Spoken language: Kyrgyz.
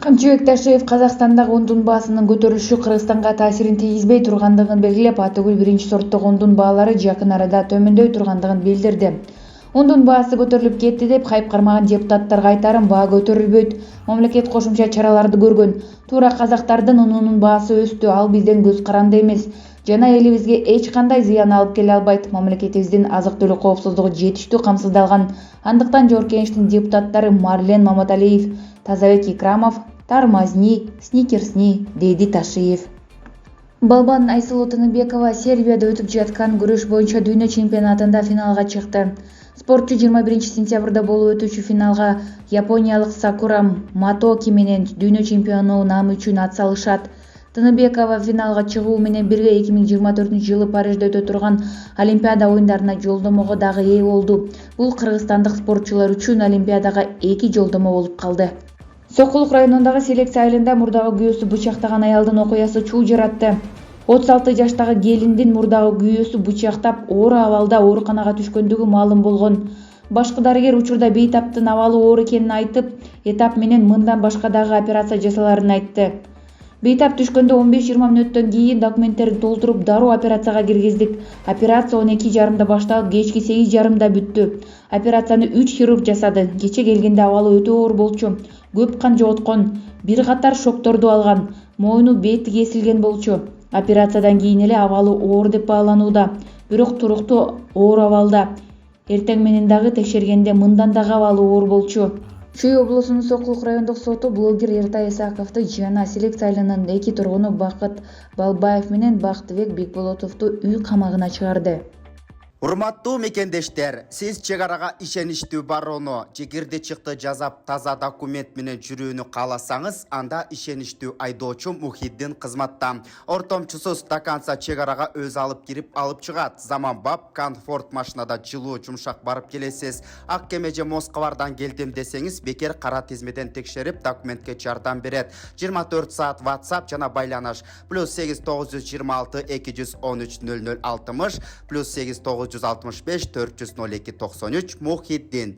Камчыбек Ташиев Казакстандагы ундун баасынын көтөрүлүшү Кыргызстанга таасирин тийгизбей тургандыгын белгилеп, Атөгүл биринчи сорттогу ундун баалары жакын арада төмөндөй тургандыгын билдирди. Ундун баасы көтөрүлүп кетти деп хайп кармаган депутаттарга айтарым, баа көтөрүлбөйт. Мамлекет кошумча чараларды көргөн. Туура казактардын унунун баасы өстү, ал бизден көз каранды эмес жана элибизге эч кандай зыян алып келе албайт. Мамлекетибиздин азык-түлүк коопсуздугу жетиштүү камсыздалган. Андыктан Жогорку Кеңештин депутаттары Марлен Маматалиев, Тазабек Икрамов тормозни, сникерсни, дейди Ташиев. Балбан Айсулуу Тыныбекова Сербияда өтүп жаткан күрөш боюнча дүйнө чемпионатында финалга чыкты. Спортчу 21 сентябрда болуп өтүүчү финалга япониялык Сакура Матоки менен дүйнө чемпиону наамы үчүн ат салышат. Тыныбекова финалга чыгуу менен бирге 2024-жылы Парижде өтө турган Олимпиада оюндарына жолдомого дагы ээ болду. Бул кыргызстандык спортчулар үчүн Олимпиадага 2 жолдомо болуп калды. Сокулук районундагы селекция айылында мурдагы күйөөсү бычактаган аялдын окуясы чуу жаратты. 36 жаштагы келиндин мурдагы күйөөсү бычактап оор абалда ооруканага түшкөндүгү маалым болгон. Башкы дарыгер учурда бейтаптын абалы оор экенин айтып, этап менен мындан башка дагы операция жасаларын айтты. Бейтап түшкөндө 15-20 мүнөттөн кийин документтерди толтуруп дароо операцияга киргиздик. Операция 12:30 башталып, кечки 8:30 бүттү. Операцияны 3 хирург жасады. Кече келгенде абалы өтө оор болчу. Көп кан жоготкон, бир катар шокторду алган, мойну бети кесилген болчу. Операциядан кийин эле абалы оор деп бааланууда, бирок туруктуу оор абалда. Эртең менен дагы текшергенде мындан дагы абалы оор болчу. Чүй облусунун Сокулук райондук соту блогер Эртай Исаковду жана селекция айылынын 2 тургуну Бакыт Балбаев менен Бактыбек Бекболотовду үй камагына чыгарды. Урматтуу мекендештер, сиз чек арага ишеничтүү барууну, чекирди чыкты жазап таза документ менен жүрүүнү кааласаңыз, анда ишеничтүү айдоочу Мухиддин кызматта. Ортомчусу стаканса чек арага өз алып кирип алып чыгат. Заманбап комфорт машинада жылуу жумшак барып келесиз. Ак кеме же Москвардан келдим десеңиз, бекер кара тизмеден текшерип документке жардам берет. 24 саат WhatsApp жана байланыш +8 926 213 0060 +8 965 402 93 Мухиддин.